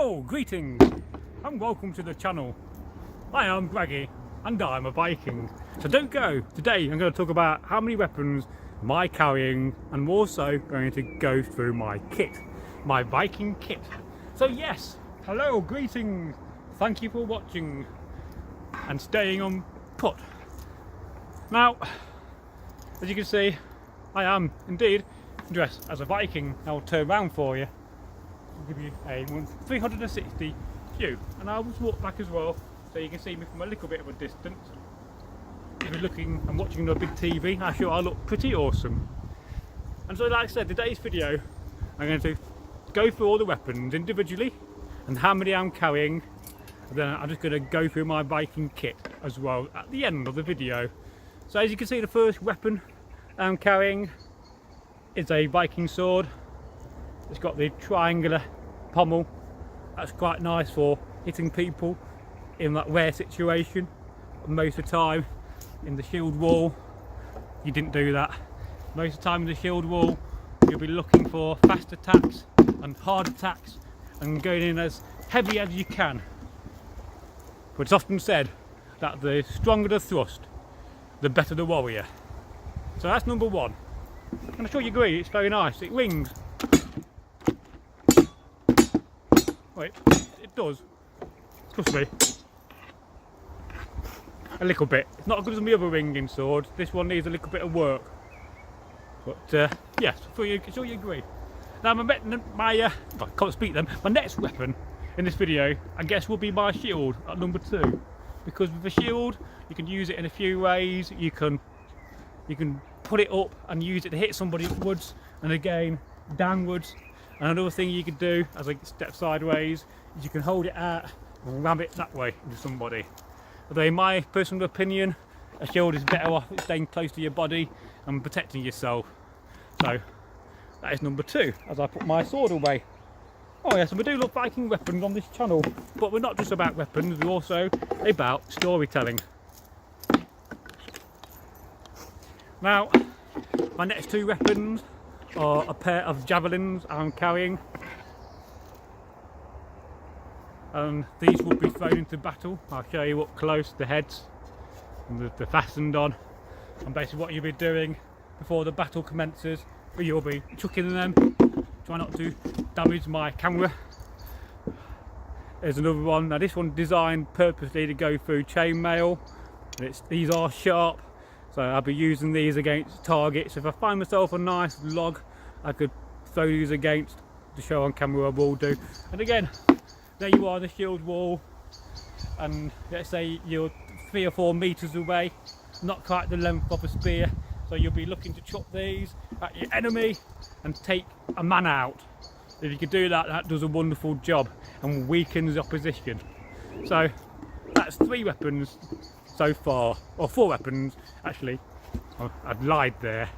Hello, greetings, and welcome to the channel. I am Greggy, and I'm a Viking. So don't go. Today I'm going to talk about how many weapons am I carrying, and I'm also going to go through my kit, my Viking kit. So yes, hello, greetings, thank you for watching and staying on put. Now, as you can see, I am indeed dressed as a Viking. I'll turn around for you. I'll give you a 360 view, and I'll just walk back as well so you can see me from a little bit of a distance. If you're looking and watching on a big TV, I'm sure I look pretty awesome. And so, like I said, today's video I'm going to go through all the weapons individually and how many I'm carrying, and then I'm just going to go through my Viking kit as well at the end of the video. So as you can see, the first weapon I'm carrying is a Viking sword. It's got the triangular pommel. That's quite nice for hitting people in that rare situation. Most of the time in the shield wall you didn't do that. Most of the time in the shield wall you'll be looking for fast attacks and hard attacks and going in as heavy as you can. But it's often said that the stronger the thrust, the better the warrior. So that's number one. And I'm sure you agree, it's very nice. It rings. Wait, it does. Trust me. A little bit. It's not as good as my other ringing sword. This one needs a little bit of work. But yes, sure you agree. Now I can't speak then. My next weapon in this video, I guess, will be my shield at number 2. Because with the shield, you can use it in a few ways. You can put it up and use it to hit somebody upwards and again downwards. And another thing you could do as I step sideways is you can hold it out and ram it that way into somebody. Although in my personal opinion, a shield is better off staying close to your body and protecting yourself. So that is number 2 as I put my sword away. Oh yes, and we do love Viking weapons on this channel, but we're not just about weapons, we're also about storytelling. Now, my next 2 weapons are a pair of javelins I'm carrying, and these will be thrown into battle. I'll show you up close the heads and they're fastened on, and basically what you'll be doing before the battle commences, you'll be chucking them. Try not to damage my camera. There's another one. Now this one's designed purposely to go through chainmail. These are sharp, so I'll be using these against targets. If I find myself a nice log, I could throw these against to show on camera I will do. And again, there you are, the shield wall, and let's say you're 3 or 4 meters away, not quite the length of a spear. So you'll be looking to chuck these at your enemy and take a man out. If you can do that, that does a wonderful job and weakens the opposition. So that's 3 weapons so far, or 4 weapons actually. I'd lied there.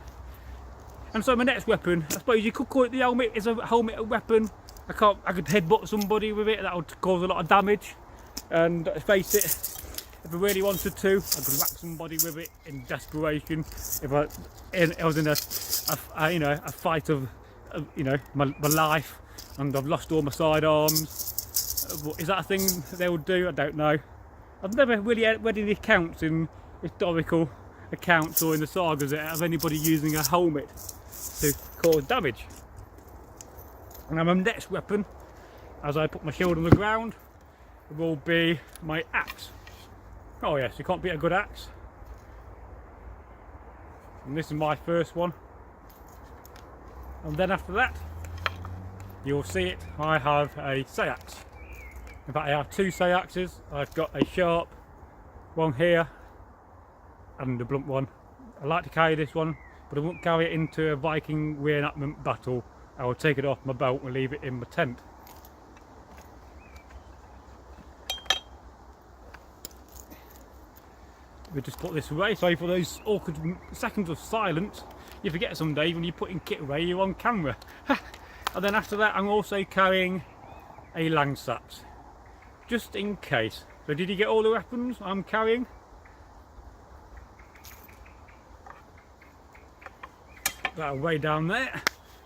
And so my next weapon, I suppose you could call it the helmet. Is a helmet a weapon? I could headbutt somebody with it. That would cause a lot of damage. And face it, if I really wanted to, I could whack somebody with it in desperation. If I was in a fight of my life, and I've lost all my sidearms. Is that a thing that they would do? I don't know. I've never really read any accounts in historical accounts or in the sagas of anybody using a helmet to cause damage. And my next weapon, as I put my shield on the ground, will be my axe. Oh yes, you can't beat a good axe. And this is my first one. And then after that, you'll see it, I have a Sagas. In fact, I have 2 Sagases. I've got a sharp one here and a blunt one. I like to carry this one, but I won't carry it into a Viking reenactment battle. I will take it off my belt and leave it in my tent. We just put this away. Sorry for those awkward seconds of silence. You forget someday when you're putting kit away, you're on camera. And then after that, I'm also carrying a Langsat, just in case. So did you get all the weapons I'm carrying? That way down there.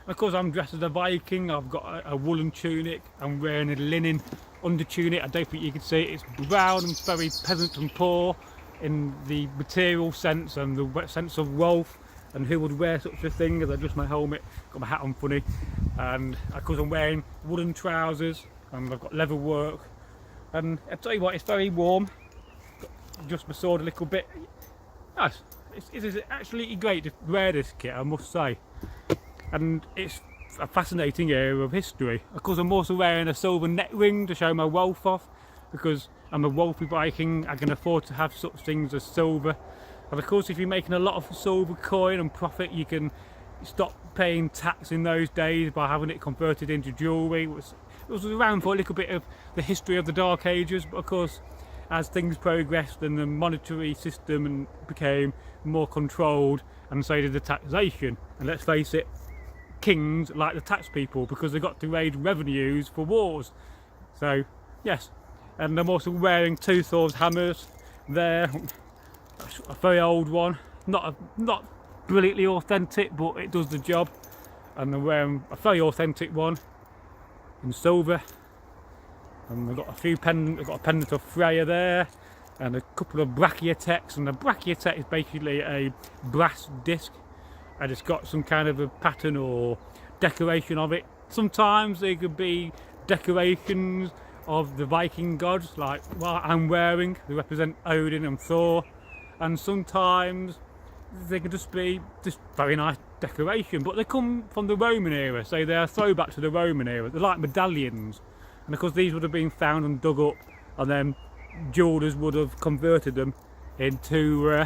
Of course, I'm dressed as a Viking. I've got a woolen tunic. I'm wearing a linen under tunic. I don't think you can see it. It's brown and very peasant and poor in the material sense and the sense of wealth. And who would wear such a thing? As I adjust my helmet, got my hat on funny, and of course I'm wearing woolen trousers and I've got leather work. And I tell you what, it's very warm. Adjust my sword a little bit. Nice. It's absolutely great to wear this kit, I must say. And it's a fascinating area of history. Of course, I'm also wearing a silver neck ring to show my wealth off, because I'm a wealthy Viking. I can afford to have such things as silver. And of course, if you're making a lot of silver coin and profit, you can stop paying tax in those days by having it converted into jewellery. It was around for a little bit of the history of the Dark Ages, but of course, as things progressed and the monetary system became more controlled, and so did the taxation. And let's face it, kings like the tax people because they got to raise revenues for wars. So yes, and I'm also wearing two Thor's hammers there. A very old one, not brilliantly authentic, but it does the job. And I'm wearing a very authentic one in silver. And I've got a few pendants. I've got a pendant of Freya there, and a couple of brachiotecs. And the brachiotek is basically a brass disc, and it's got some kind of a pattern or decoration of it. Sometimes there could be decorations of the Viking gods, like what I'm wearing. They represent Odin and Thor. And sometimes they can just be very nice decoration, but they come from the Roman era, so they're a throwback to the Roman era. They're like medallions, and of course these would have been found and dug up, and then jewellers would have converted them into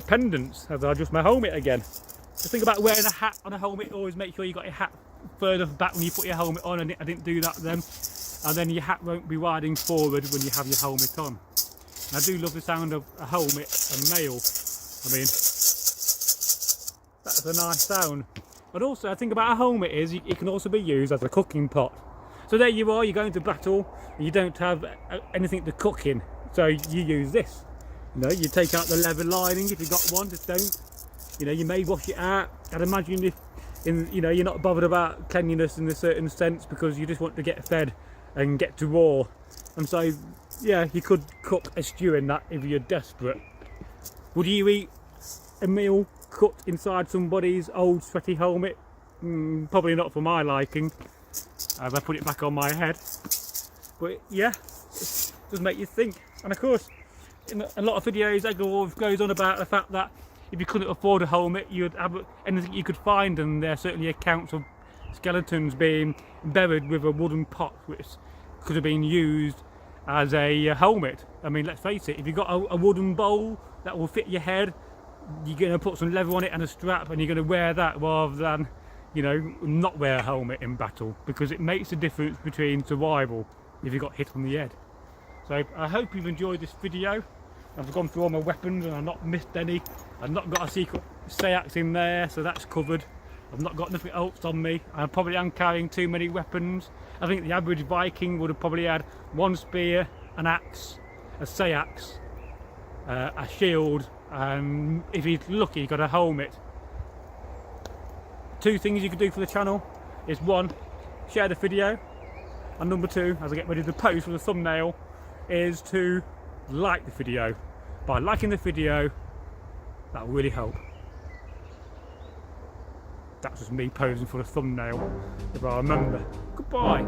pendants. As I adjust my helmet again. The thing about wearing a hat on a helmet, always make sure you got your hat further back when you put your helmet on, and I didn't do that then. And then your hat won't be riding forward when you have your helmet on. And I do love the sound of a helmet and mail. I mean, that's a nice sound. But also, the thing about a helmet is it can also be used as a cooking pot. So there you are, you're going to battle and you don't have anything to cook in. So you use this. You take out the leather lining if you've got one, just don't. You may wash it out. I'd imagine if you're not bothered about cleanliness in a certain sense because you just want to get fed and get to war. And so, yeah, you could cook a stew in that if you're desperate. Would you eat a meal cooked inside somebody's old sweaty helmet? Probably not for my liking, as I put it back on my head. But yeah, it does make you think. And of course, in a lot of videos, Edgar goes on about the fact that if you couldn't afford a helmet, you'd have anything you could find, and there are certainly accounts of skeletons being buried with a wooden pot, which could have been used as a helmet. I mean, let's face it, if you've got a wooden bowl that will fit your head, you're going to put some leather on it and a strap, and you're going to wear that rather than, not wear a helmet in battle, because it makes a difference between survival if you got hit on the head. So I hope you've enjoyed this video. I've gone through all my weapons and I've not missed any. I've not got a secret Sagas in there, so that's covered. I've not got nothing else on me. I probably am carrying too many weapons. I think the average Viking would have probably had one spear, an axe, a Sagas, a shield, and if he's lucky, he got a helmet. Two things you could do for the channel is one, share the video, and number two, as I get ready to post for the thumbnail, is to like the video. By liking the video, that will really help. That's just me posing for the thumbnail, if I remember. Goodbye.